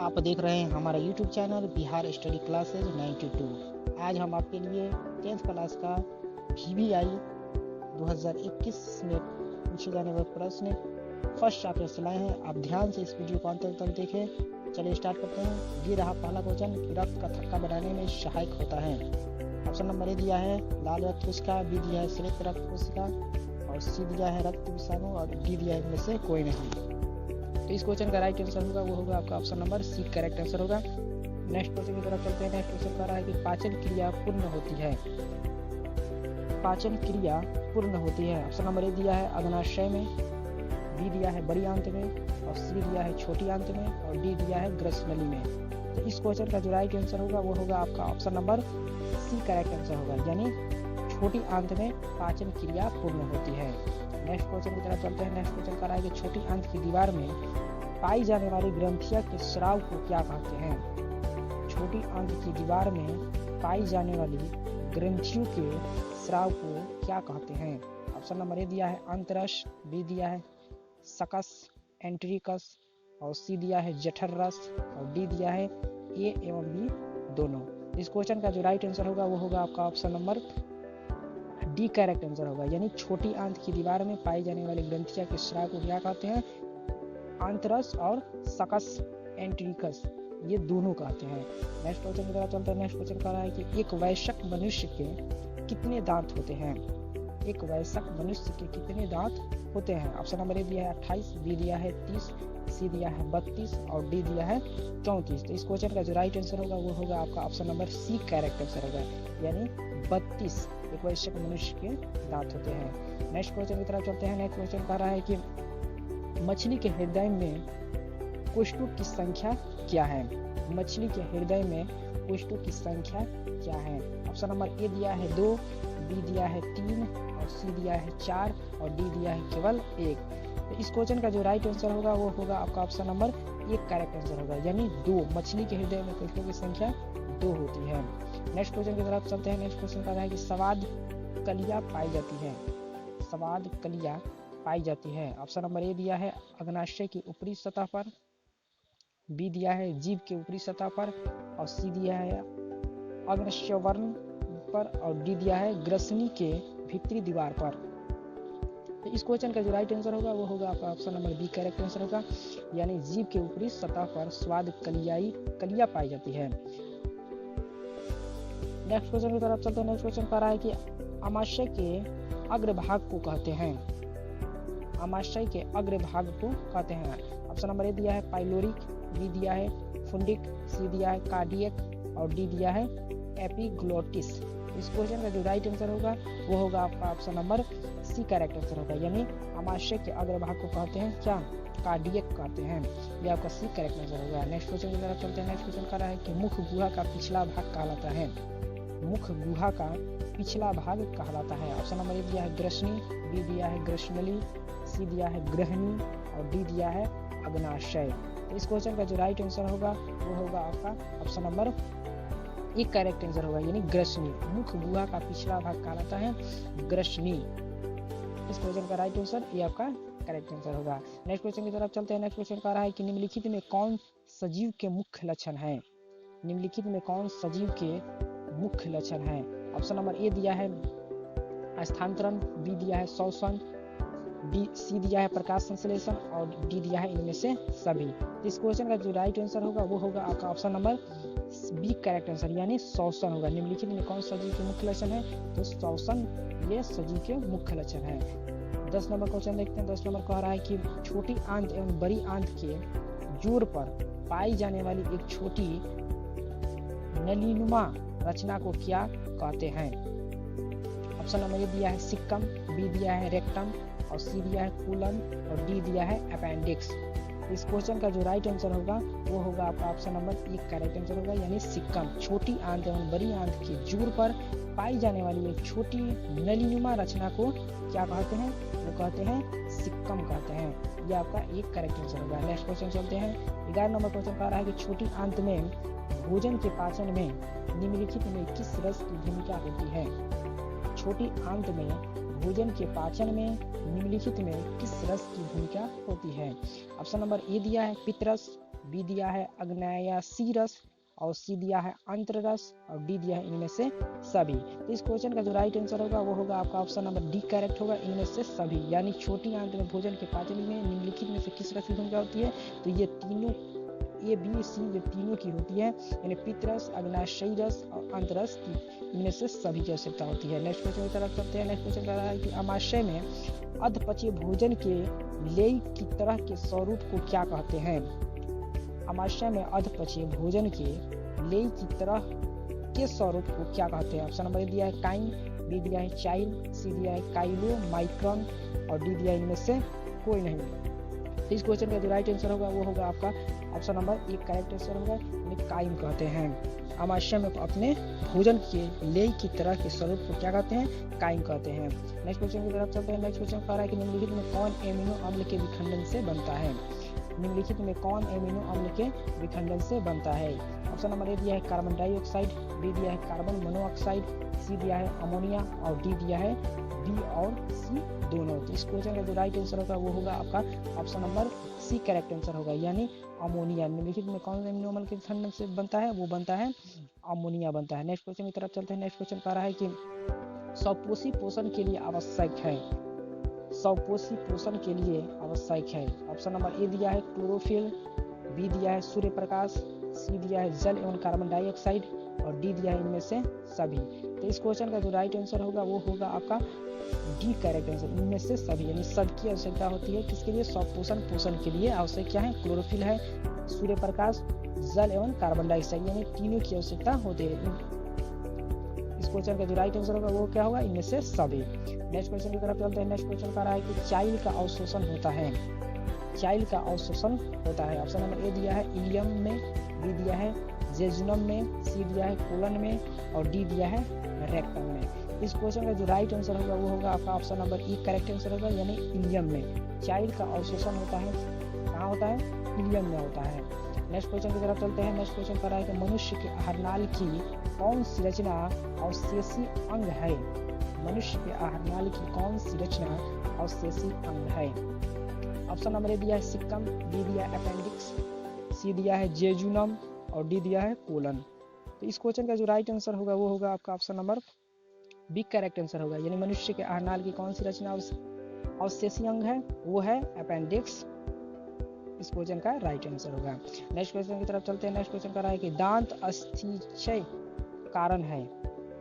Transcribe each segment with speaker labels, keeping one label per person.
Speaker 1: आप देख रहे हैं हमारा YouTube channel Bihar study classes 92। आज हम आपके लिए 10th क्लास का VBI 2021 में पूछे जाने वाले प्रश्न फर्स्ट चैप्टर से लाए हैं। आप ध्यान से इस वीडियो को अंत तक देखें। चलिए स्टार्ट करते हैं। ये रहा पहला क्वेश्चन कि रक्त का थक्का बनाने में सहायक होता है। ऑप्शन नंबर ए दिया है लाल रक्त कोशिका, बी दिया है श्वेत रक्त कोशिका और सी दिया है रक्त विषाणु और डी दिया है इनमें से कोई नहीं। तो इस क्वेश्चन का राइट आंसर होगा वो होगा आपका option number C correct answer होगा। नेक्स्ट क्वेश्चन की तरफ चलते हैं। नेक्स्ट क्वेश्चन कह रहा है कि पाचन क्रिया पूर्ण होती है। पाचन क्रिया पूर्ण होती है। ऑप्शन नंबर ए दिया है अग्नाशय में, बी दिया है बड़ी आंत में और सी दिया है छोटी आंत में और डी दिया है ग्रसनली में। तो इस क्वेश्चन का जो राइट आंसर होगा वो होगा आपका option number C correct answer होगा, यानी छोटी आंत में पाचन क्रिया पूर्ण होती है। नेक्स्ट क्वेश्चन की तरफ चलते हैं। नेक्स्ट क्वेश्चन कह रहा है कि छोटी आंत की दीवार में पाई जाने वाली ग्रंथियां के स्राव को क्या कहते हैं। छोटी आंत की दीवार में पाई जाने वाली ग्रंथियों के स्राव को क्या कहते हैं। ऑप्शन नंबर ए दिया है अंतरस, बी दिया है सकस एंट्रिकस और सी दिया है जठर रस और डी दिया है ए एवं बी दोनों। इस क्वेश्चन का जो राइट आंसर होगा वो होगा आपका option number D correct answer होगा, यानी छोटी आंत की दीवार में पाई जाने वाली ग्रंथियां के स्राव को क्या कहते हैं, आंतरस और सकस एंट्रिकस, ये दोनों कहते हैं। नेक्स्ट क्वेश्चन की तरफ चलते हैं। नेक्स्ट क्वेश्चन कह रहा है कि एक वयस्क मनुष्य के कितने दांत होते हैं। एक वयस्क मनुष्य के कितने दांत होते हैं। ऑप्शन नंबर ए दिया है 28, बी दिया है 30, सी दिया है 32 और डी दिया है 34। तो इस क्वेश्चन का जो राइट आंसर होगा वो होगा आपका option number C correct answer होगा, यानी 32 एक वयस्क मनुष्य के दांत होते हैं। नेक्स्ट क्वेश्चन की तरफ चलते हैं। नेक्स्ट क्वेश्चन कह रहा है कि मछली के हृदय में कोष्ठों की संख्या क्या है। मछली के हृदय में कोष्ठों की संख्या क्या है। ऑप्शन नंबर ए दिया है 2, बी दिया है 3 और सी दिया है 4 और डी दिया है केवल 1। तो इस क्वेश्चन का जो राइट आंसर होगा वो होगा आपका option number A correct answer होगा, यानी 2। मछली के हृदय में कोष्ठों की संख्या 2 होती है। नेक्स्ट क्वेश्चन की तरफ चलते हैं। नेक्स्ट क्वेश्चन का है कि स्वाद कलियां पाई जाती है। स्वाद कलियां पाई जाती है। ऑप्शन नंबर ए दिया है अग्नाशय की ऊपरी सतह पर, बी दिया है जीभ के ऊपरी सतह पर और सी दिया है अग्नश्यवर्ण पर और डी दिया है ग्रसनी के भीतरी दीवार पर। तो इस क्वेश्चन का जो राइट आंसर होगा वो होगा आपका option number B correct answer होगा, यानी जीभ के ऊपरी सतह पर स्वाद कलियां पाई जाती है। नेक्स्ट क्वेश्चन की तरफ चलते हैं। नेक्स्ट क्वेश्चन कह रहा है कि आमाशय के अग्रभाग को कहते हैं। आमाशय के अग्रभाग को कहते हैं। ऑप्शन नंबर ए दिया है पाइलोरिक, बी दिया है फुंडिक, सी दिया है कार्डियक और डी दिया है एपिग्लोटिस। इस क्वेश्चन का जो राइट आंसर होगा वो होगा आपका option number C correct answer होगा, यानी आमाशय के अग्रभाग को कहते हैं क्या, कार्डियक कहते हैं। ये आपका सी करेक्ट आंसर होगा। नेक्स्ट क्वेश्चन की तरफ चलते हैं। नेक्स्ट क्वेश्चन कह रहा है कि मुख गुहा का पिछला भाग कहलाता है। मुख गुहा का पिछला भाग कहलाता है। ऑप्शन नंबर ए दिया है ग्रसनी, बी दिया है ग्रसनली, सी दिया है ग्रहणी और डी दिया है अग्नाशय। तो इस क्वेश्चन का जो राइट आंसर होगा वो होगा आपका ऑप्शन नंबर एक करेक्ट आंसर होगा, यानी ग्रसनी। मुख गुहा का पिछला भाग कहलाता है ग्रसनी। इस क्वेश्चन का राइट आंसर ये आपका करेक्ट आंसर होगा। नेक्स्ट क्वेश्चन की तरफ चलते हैं। नेक्स्ट क्वेश्चन कह रहा है कि निम्नलिखित में कौन सजीव के मुख्य लक्षण है। निम्नलिखित में कौन सजीव के मुख्य लक्षण है। ऑप्शन नंबर ए दिया है स्थानांतरण, बी दिया है श्वसन, डी सी दिया है प्रकाश संश्लेषण और डी दिया है इनमें से सभी। इस क्वेश्चन का जो राइट आंसर होगा वो होगा आपका option number B correct answer, यानी श्वसन होगा। निम्नलिखित में कौन सजीव के मुख्य लक्षण है, तो श्वसन ये सजीव के मुख्य लक्षण है। 10 नंबर क्वेश्चन देखते हैं। 10 नंबर कह रहा है कि छोटी आंत एवं बड़ी आंत के जोड़ पर पाई जाने वाली एक छोटी नलीनुमा रचना को क्या कहते हैं। ऑप्शन नंबर ए दिया है सिक्कम, बी दिया है रेक्टम और सी दिया है कूलन और डी दिया है अपेंडिक्स। इस क्वेश्चन का जो राइट आंसर होगा वो होगा आपका ऑप्शन नंबर एक करेक्ट आंसर होगा, यानी सिक्कम। छोटी आंत एवं बड़ी आंत के जोड़ पर पाई जाने वाली एक छोटी नलीनुमा रचना को क्या कहते हैं, वो कहते हैं सिक्कम कहते हैं। ये आपका एक करेक्ट आंसर होगा। नेक्स्ट क्वेश्चन चलते हैं। 11 नंबर क्वेश्चन कह रहा है कि छोटी आंत में भोजन के पाचन में निम्नलिखित में किस रस की भूमिका होती है। छोटी आंत में भोजन के पाचन में निम्नलिखित में किस रस की भूमिका होती है? ऑप्शन नंबर ए दिया है पित्तरस, बी दिया है आग्नेयासी रस, और सी दिया है अंतररस, और डी दिया है इनमें से सभी। तो इस क्वेश्चन का जो राइट आंसर होगा वो होगा आपका ऑप्शन नंबर डी करेक्ट होगा, इनमें से सभी। यानी छोटी आंत में भोजन के पाचन में निम्नलिखित में से किस रस की भूमिका होती है? तो ये तीनों ए बी सी ये तीनों की होती है, यानी पित्तरस, आग्नेयासी रस और अंतरस की इनमें से सभी की आवश्यकता होती है। नेक्स्ट क्वेश्चन की तरफ चलते हैं। नेक्स्ट क्वेश्चन कह रहा है कि अमाशय में अधपचे भोजन के लेई की तरह के स्वरूप को क्या कहते हैं? अमाशय में अधपचे भोजन के लेई की तरह के स्वरूप को क्या कहते हैं? ऑप्शन नंबर ए दिया है काइन, बी दिया है चाइल, सी दिया है काइलो माइक्रॉन, और डी दिया है इनमें से कोई नहीं। इस क्वेश्चन का जो राइट आंसर होगा वो होगा आपका option number A correct answer होगा, इन्हें काइन कहते हैं। अमाशय में अपने भोजन के लेई की तरह के स्वरूप को क्या कहते हैं? काइन कहते हैं। नेक्स्ट क्वेश्चन की तरफ चलते हैं। नेक्स्ट क्वेश्चन कह रहा है कि निम्नलिखित में कौन एमिनो अम्ल के विखंडन से बनता है? निम्नलिखित में कौन एमिनो अम्ल के विखंडन से बनता है? ऑप्शन नंबर ए दिया है कार्बन डाइऑक्साइड, बी दिया है कार्बन मोनोऑक्साइड, सी दिया है अमोनिया, और डी दिया है बी और सी दोनों। तो इस क्वेश्चन का जो राइट आंसर होगा वो होगा आपका option number C correct answer होगा, यानी अमोनिया। निम्नलिखित में कौन एमिनो अम्ल के विखंडन से बनता है? वो बनता है अमोनिया बनता है। नेक्स्ट क्वेश्चन की तरफ चलते हैं। नेक्स्ट क्वेश्चन कह रहा है कि स्वपोषी पोषण के लिए आवश्यक है, स्वपोषी पोषण के लिए आवश्यक है। ऑप्शन नंबर ए दिया है क्लोरोफिल, बी दिया है सूर्य प्रकाश, सी दिया है जल एवं कार्बन डाइऑक्साइड, और डी दिया है इनमें से सभी। तो इस क्वेश्चन का जो राइट आंसर होगा वो होगा आपका डी करेक्ट आंसर, इनमें से सभी, यानी सबकी आवश्यकता होती है। किसके लिए? स्वपोषण पोषण के लिए आवश्यक क्या है? क्लोरोफिल है, सूर्य प्रकाश, जल एवं कार्बन डाइऑक्साइड, यानी तीनों की आवश्यकता होती है। इस क्वेश्चन का जो राइट आंसर होगा वो क्या होगा? इनमें से सभी। नेक्स्ट क्वेश्चन की तरफ चलते हैं। नेक्स्ट क्वेश्चन कह रहा है कि चाइल का अवशोषण होता है, चाइल का अवशोषण होता है। ऑप्शन नंबर ए दिया है इलियम में, बी दिया है जेजुनम में, सी दिया है कोलन में, और डी दिया है रेक्टम में। इस क्वेश्चन का जो राइट आंसर होगा वो होगा आपका ऑप्शन नंबर ई करेक्ट आंसर होगा, यानी इलियम में चाइल का अवशोषण होता है। कहाँ होता है? इलियम में होता है। नेक्स्ट क्वेश्चन की तरफ चलते हैं। नेक्स्ट क्वेश्चन कह रहा है कि मनुष्य के आहारनाल की कौन सी रचना अवशेषी अंग है? मनुष्य के आहारनाल की कौन सी रचना अवशेषी अंग है? ऑप्शन नंबर ए दिया है सिक्कम, बी दिया है अपेंडिक्स, सी दिया है जेजुनम, और डी दिया है कोलन। तो इस क्वेश्चन का जो राइट आंसर होगा वो होगा आपका option number B correct answer होगा, यानी मनुष्य के आहारनाल की कौन सी रचना अवशेषी अंग है? वो है अपेंडिक्स। इस क्वेश्चन का राइट आंसर होगा। नेक्स्ट क्वेश्चन की तरफ चलते हैं। नेक्स्ट क्वेश्चन कह रहा है कि दांत अस्थिक्षय कारण है,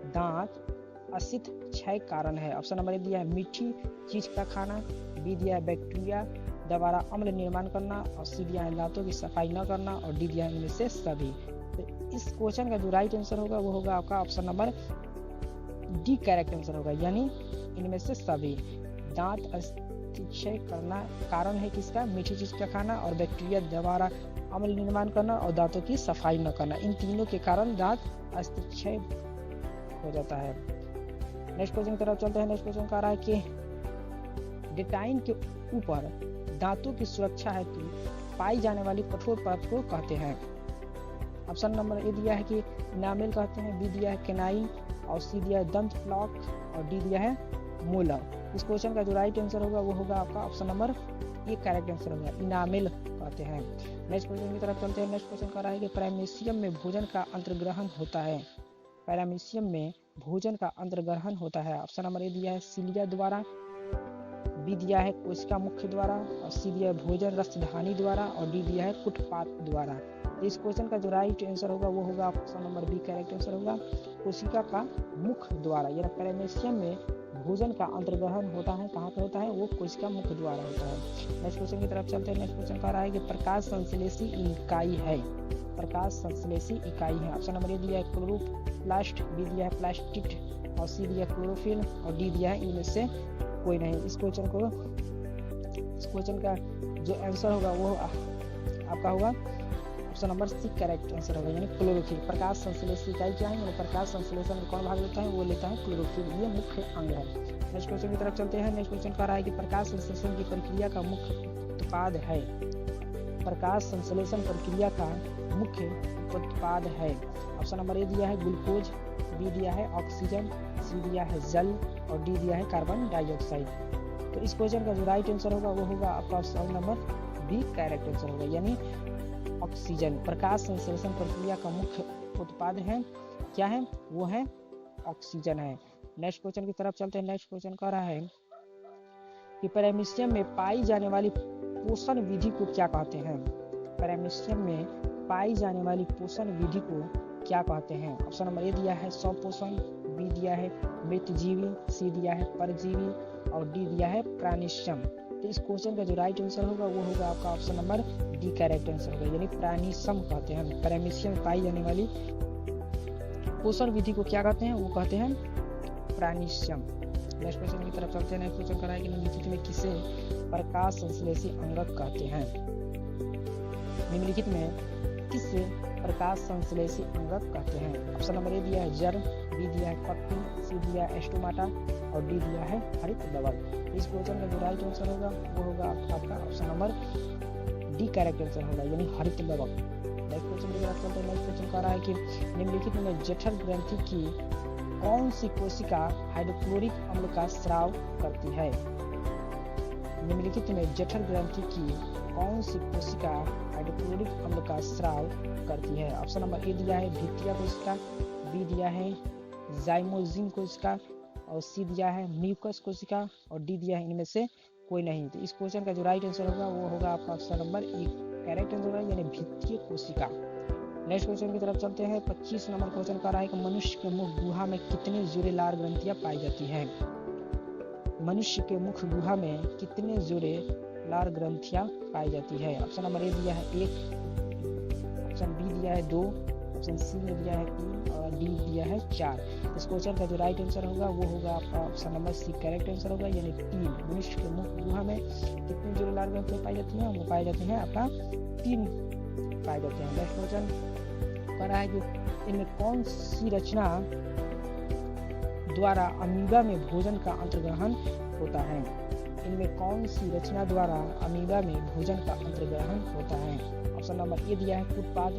Speaker 1: दांत अस्थित क्षय कारण है। ऑप्शन नंबर ए दिया है मीठी चीज का खाना, बी दिया है बैक्टीरिया दोबारा अम्ल निर्माण करना, और सी दिया है दांतों की सफाई न करना, और डी दिया है इनमें से सभी। तो इस क्वेश्चन का जो राइट आंसर होगा वो होगा आपका option number D correct answer होगा, यानी इनमें से सभी। दांत अस्थिक्षय करना कारण है किसका? मीठी चीज का खाना, और बैक्टीरिया दोबारा अम्ल निर्माण करना, और दांतों की सफाई न करना। इन तीनों के कारण दांत अस्थिक्षय हो जाता है। नेक्स्ट क्वेश्चन की तरफ चलते हैं। नेक्स्ट क्वेश्चन कह रहा है कि डेटाइन के ऊपर दांतों की सुरक्षा हेतु पाई जाने वाली कठोर परत को कहते हैं। ऑप्शन नंबर ए दिया है कि इनामेल कहते हैं, बी दिया है केनाइन, और सी दिया है दंत प्लॉक, और डी दिया है मोलर। इस क्वेश्चन का जो राइट आंसर होगा वो होगा आपका option number A correct answer होगा, इनामेल कहते हैं। नेक्स्ट क्वेश्चन की तरफ चलते हैं। नेक्स्ट क्वेश्चन कह रहा है कि पैरामीशियम में भोजन का अंतर्ग्रहण होता है, पैरामीशियम में भोजन का अंतर्ग्रहण होता है। ऑप्शन नंबर ए दिया है सिलिया द्वारा, बी दिया है कोशिका मुख्य द्वारा, और सी दिया है भोजन रसधानी द्वारा, और डी दिया है कुटपात द्वारा। इस क्वेश्चन का जो राइट आंसर होगा वो होगा option number B correct answer होगा, कोशिका का मुख द्वारा। यानी पैरामीशियम में भोजन का अंतर्ग्रहण होता है, कहाँ पे होता है? वो कोशिका मुख द्वारा होता है। नेक्स्ट क्वेश्चन की तरफ चलते हैं। नेक्स्ट क्वेश्चन कह रहा है कि प्रकाश संश्लेषी इकाई है, प्रकाश संश्लेषी इकाई है। ऑप्शन नंबर ए दिया है क्लोरोप्लास्ट, बी दिया है प्लास्टिड, और सी दिया है क्लोरोफिल, और डी दिया है इनमें से कोई नहीं। इस क्वेश्चन का जो आंसर होगा वो आपका होगा option number C correct answer होगा, यानी क्लोरोफिल। प्रकाश संश्लेषी इकाई क्या है? प्रकाश संश्लेषण में कौन भाग लेता है? वो लेता है क्लोरोफिल, ये मुख्य अंग है। नेक्स्ट क्वेश्चन की तरफ चलते हैं। नेक्स्ट क्वेश्चन कह रहा है कि प्रकाश संश्लेषण की प्रक्रिया का मुख्य उत्पाद है, प्रकाश संश्लेषण प्रक्रिया का मुख्य उत्पाद है। ऑप्शन नंबर ए दिया है ग्लूकोज, बी दिया है ऑक्सीजन, सी दिया है जल और डी दिया है कार्बन डाइऑक्साइड। तो इस क्वेश्चन का जो राइट आंसर होगा वो होगा आपका option number B correct answer होगा, यानी ऑक्सीजन। प्रकाश संश्लेषण प्रक्रिया का मुख्य उत्पाद है क्या है, वो है ऑक्सीजन है। नेक्स्ट क्वेश्चन की तरफ चलते हैं। नेक्स्ट क्वेश्चन कह रहा है कि पैरामीशियम में पाई जाने वाली पोषण विधि को क्या कहते हैं। पैरामीशियम में पाई जाने वाली पोषण विधि को क्या कहते हैं। ऑप्शन नंबर ए दिया है स्वपोषण, बी दिया है मृतजीवी, सी दिया है परजीवी और डी दिया है प्राणिशम। तो इस क्वेश्चन का जो राइट आंसर होगा वो होगा आपका option number D correct answer होगा, यानी प्राणिशम कहते हैं। पैरामीशियम में पाई जाने वाली पोषण विधि को क्या कहते हैं, वो कहते हैं प्राणिशम। नेक्स्ट क्वेश्चन की तरफ चलते हैं। नेक्स्ट क्वेश्चन कर रहा है कि निम्नलिखित में किसे प्रकाश संश्लेषी अंगक कहते हैं। निम्नलिखित में किसे प्रकाश संश्लेषी अंगक कहते हैं। ऑप्शन नंबर ए दिया है जड़, बी दिया है पत्ती, सी दिया है स्टोमाटा और डी दिया है हरित लवक। इस क्वेश्चन का जो राइट आंसर होगा वो होगा आपका option number D correct answer होगा, यानी हरित लवक। नेक्स्ट क्वेश्चन की तरफ चलते हैं। नेक्स्ट क्वेश्चन कह रहा है कि निम्नलिखित में जठर ग्रंथि की कौन सी कोशिका हाइड्रोक्लोरिक अम्ल का स्राव करती है। निम्नलिखित में जठर ग्रंथि की कौन सी कोशिका हाइड्रोक्लोरिक अम्ल का स्राव करती है। ऑप्शन नंबर ए दिया है भित्तिया कोशिका, बी दिया है जाइमोजिन कोशिका और सी दिया है म्यूकस कोशिका और डी दिया है इनमें से कोई नहीं। तो इस क्वेश्चन का जो राइट आंसर होगा वो होगा आपका option number A correct answer होगा, यानी भित्तीय कोशिका। नेक्स्ट क्वेश्चन की तरफ चलते हैं। 25 नंबर क्वेश्चन कर रहा है कि मनुष्य के मुख गुहा में कितने जोड़े लार ग्रंथियां पाई जाती हैं। मनुष्य के मुख गुहा में कितने जोड़े लार ग्रंथियां पाई जाती है। ऑप्शन नंबर ए दिया है 1, ऑप्शन बी दिया है 2, ऑप्शन सी में दिया है 3 और डी दिया है 4। इस क्वेश्चन का जो राइट आंसर होगा वो होगा आपका option number C correct answer होगा, यानी 3। मनुष्य के मुख गुहा में कितने जोड़े लार ग्रंथियां पाई जाती हैं, वो पाई जाती हैं आपका 3 पाए जाते हैं। नेक्स्ट क्वेश्चन कर रहा है कि इनमें कौन सी रचना द्वारा अमीबा में भोजन का अंतर्ग्रहण होता है। इनमें कौन सी रचना द्वारा अमीबा में भोजन का अंतर्ग्रहण होता है। ऑप्शन नंबर ए दिया है फुटपाथ,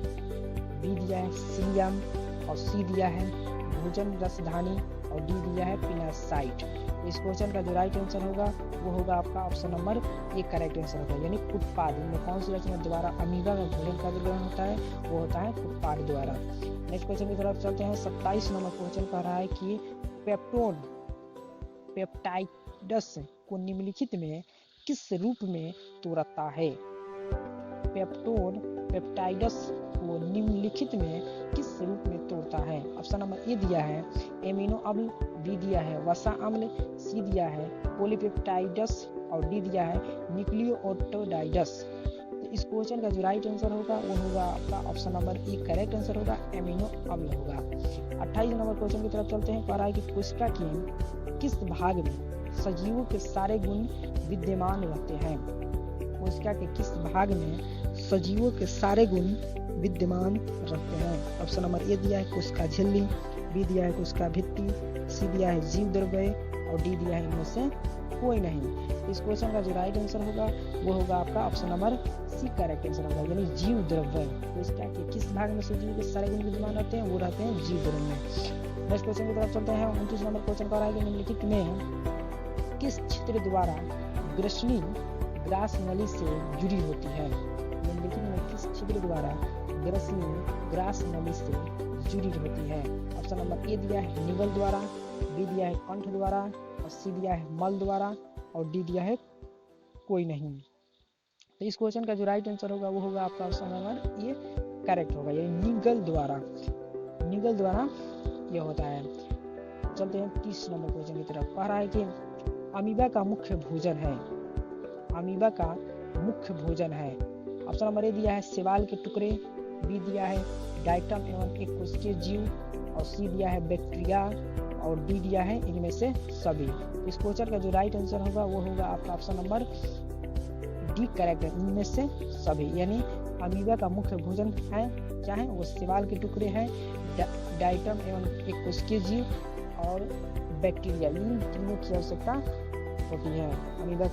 Speaker 1: बी दिया है सीलियम और सी दिया है भोजन रसधानी और डी दिया है पिनासाइट। इस क्वेश्चन का जो राइट आंसर होगा वो होगा आपका option number A correct answer होगा, यानी फुटपाथ। इनमें कौन सी रचना द्वारा अमीबा में भोजन का ग्रहण होता है, वो होता है फुटपाथ द्वारा। नेक्स्ट क्वेश्चन की तरफ चलते हैं। 27 नंबर क्वेश्चन कह रहा है कि पेप्टोन पेप्टाइडस को निम्नलिखित में किस रूप में तोड़ता है। पेप्टोन पेप्टाइडस को निम्नलिखित में किस रूप में तोड़ता है। ऑप्शन नंबर ए दिया है एमिनो अम्ल, बी दिया है वसा अम्ल, सी दिया है पॉलीपेप्टाइडस और डी दिया है न्यूक्लियोटाइडस। तो इस क्वेश्चन का जो राइट आंसर होगा वो होगा आपका option number A correct answer होगा, एमिनो अम्ल होगा। 28 नंबर क्वेश्चन की तरफ चलते हैं। कह रहा है कि कोशिका के किस भाग में सजीवों के सारे गुण विद्यमान रहते हैं। कोशिका के किस भाग में सजीवों के सारे गुण विद्यमान रहते हैं। ऑप्शन नंबर ए दिया है कोशिका झिल्ली, बी दिया है कोशिका भित्ति, सी दिया है जीव द्रव्य और डी दिया है इनमें से कोई नहीं। इस क्वेश्चन का जो राइट आंसर होगा वो होगा आपका option number C correct answer होगा, यानी जीव द्रव्य। कोशिका के किस भाग में सजीवों के सारे गुण विद्यमान रहते हैं, वो रहते हैं जीव द्रव्य में। नेक्स्ट क्वेश्चन की तरफ चलते हैं। 29 नंबर क्वेश्चन कह रहा है कि निम्नलिखित में किस छिद्र द्वारा ग्रसनी ग्रास नली से जुड़ी होती है। निम्नलिखित में किस छिद्र द्वारा ग्रसनी ग्रास नली से जुड़ी होती है। ऑप्शन नंबर ए दिया है निगल द्वारा, बी दिया है कंठ द्वारा और सी दिया है मल द्वारा और डी दिया है कोई नहीं। तो इस क्वेश्चन का जो राइट आंसर होगा वो होगा आपका ऑप्शन नंबर ए करेक्ट होगा, ये निगल द्वारा ये होता है। चलते हैं 30 नंबर क्वेश्चन की तरफ। कह रहा है कि अमीबा का मुख्य भोजन है। अमीबा का मुख्य भोजन है। ऑप्शन नंबर ए दिया है शैवाल के टुकड़े, बी दिया है डाइटम एवं एक कोशिकीय जीव और सी दिया है बैक्टीरिया और डी दिया है इनमें से सभी। इस क्वेश्चन का जो राइट आंसर होगा वो होगा आपका ऑप्शन नंबर डी करेक्ट है, इनमें से सभी। यानी अमीबा का मुख्य भोजन है क्या है, वो शैवाल के टुकड़े हैं, डाइटम एवं एक कोशिकीय जीव और बैक्टीरिया, इन तीनों की आवश्यकता होती है अमीबा